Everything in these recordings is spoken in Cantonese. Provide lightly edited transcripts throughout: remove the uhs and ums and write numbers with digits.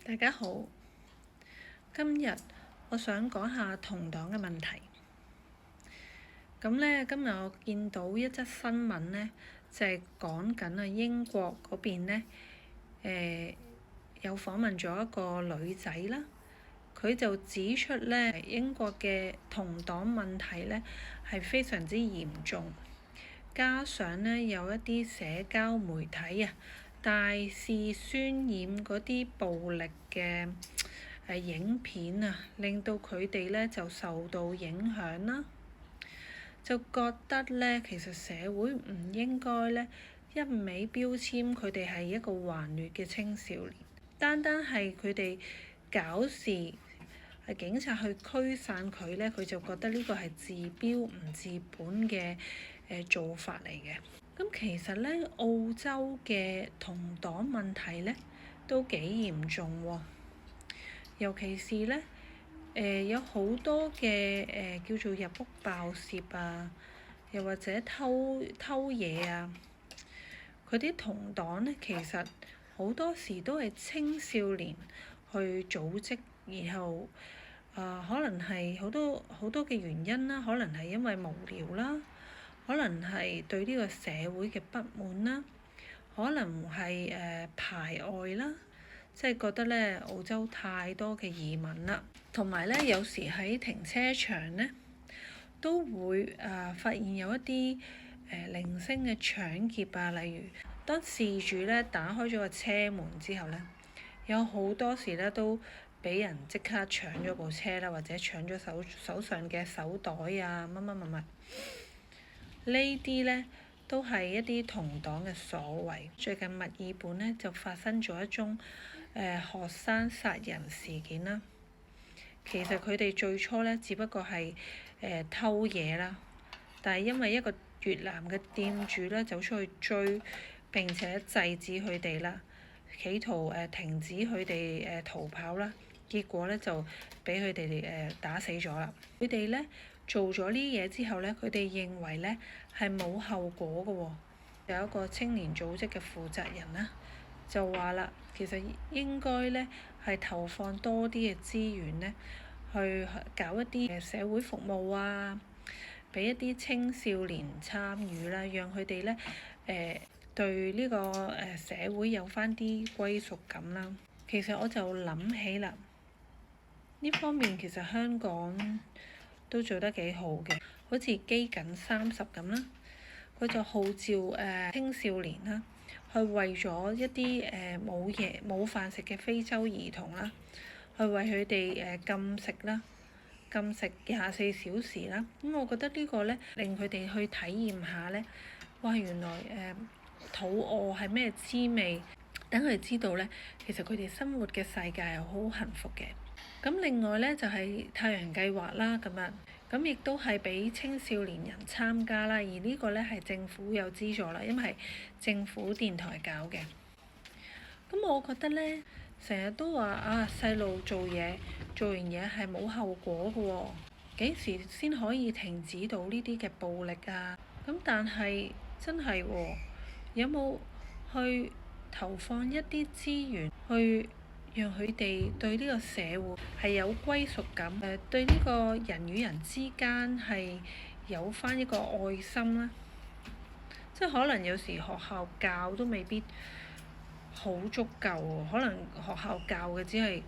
大家好，今日我想講下同黨嘅問題。咁呢，今日我見到一則新聞呢，就係講緊英國嗰邊呢，有訪問咗一個女仔啦，佢就指出呢，英國嘅同黨問題呢係非常之嚴重，加上呢，有一啲社交媒體大肆渲染嗰啲暴力嘅影片令到佢哋呢就受到影響啦，就覺得呢，其實社會唔應該呢一味標籤佢哋係一個頑劣嘅青少年，單係佢哋搞事，警察去驅散佢呢，佢就覺得呢個係治標唔治本嘅做法嚟嘅。咁其實呢，澳洲嘅同黨問題呢都幾嚴重喎，尤其是呢，有好多嘅叫做入屋爆竊又或者偷嘢佢啲同黨呢，其實好多時都係青少年去組織，然後可能係好多嘅原因啦，可能係因為無聊啦，可能係對呢個社會嘅不滿啦，可能係排外啦，即係覺得呢澳洲太多嘅移民啦，同埋呢有時喺停車場呢都會發現有一啲零星嘅搶劫例如當事主呢打開咗個車門之後呢，有好多時呢都俾人即刻搶咗部車啦，或者搶咗手上嘅手袋乜乜。呢啲呢都係一啲同黨嘅所為。最近墨爾本呢就發生咗一宗學生殺人事件啦。其實佢哋最初呢只不過係偷嘢啦，但係因為一個越南嘅店主呢走出去追並且制止佢哋啦，企圖停止佢哋逃跑啦，結果呢就俾佢哋打死咗啦。佢哋呢做咗呢啲嘢之後呢，佢哋認為呢係冇後果嘅喎。有一個青年組織嘅負責人啦，就話啦，其實應該呢係投放多啲嘅資源呢，去搞一啲社會服務俾一啲青少年參與啦，讓佢哋呢對呢個社會有返啲歸屬感啦。其實我就諗起啦，呢方面其實香港都做得幾好嘅，好似基緊30咁啦，佢就號召青少年啦，去為咗一啲冇飯食嘅非洲兒童啦，去為佢哋禁食啦，禁食24小時啦。咁我覺得呢個呢，令佢哋去體驗下呢，哇！原來肚餓係咩滋味，等佢哋知道呢，其實佢哋生活嘅世界係好幸福嘅。咁另外呢，就係太陽計劃啦，咁亦都係俾青少年人參加啦，而呢個呢，係政府有資助啦，因為係政府電台搞嘅。咁我覺得呢，成日都話細路做完嘢係冇後果嘅喎，幾時先可以停止到呢啲嘅暴力咁但係真係有冇去投放一啲資源去讓佢哋對呢個社會係有歸屬感，對呢個人與人之間係有返一個愛心啦。即係可能有時學校教都未必好足夠喎，可能學校教嘅只係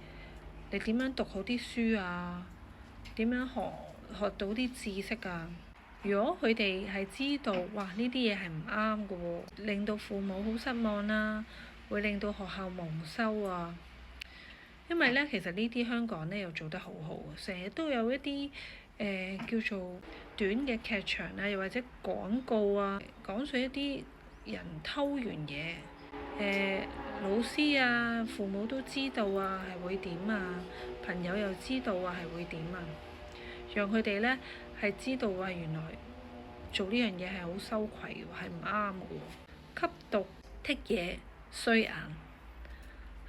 你點樣讀好啲書點樣學到啲知識如果佢哋係知道呢啲嘢係唔啱嘅喎，令到父母好失望啦，會令到學校蒙羞因為呢，其實呢啲香港呢又做得好好，成日都有一啲叫做短嘅劇場又或者廣告講述一啲人偷完嘢，老師父母都知道係會點朋友又知道係會點讓佢哋呢係知道原來做呢樣嘢係好羞愧係唔啱嘅喎，吸毒剔嘢衰硬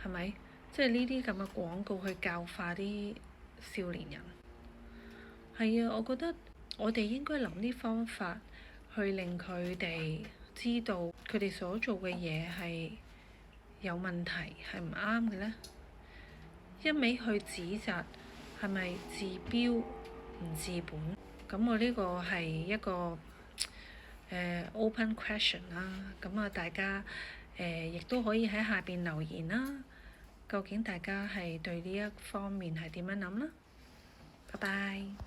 係咪？即係呢啲咁嘅廣告去教化啲少年人。係我覺得我哋應該諗啲方法去令佢哋知道佢哋所做嘅嘢係有問題，係唔啱嘅呢。一味去指責係咪治標唔治本？咁我呢個係一個open question 啦。咁啊，大家亦都可以喺下邊留言啦。究竟大家係對呢一方面係點樣諗啦？拜拜。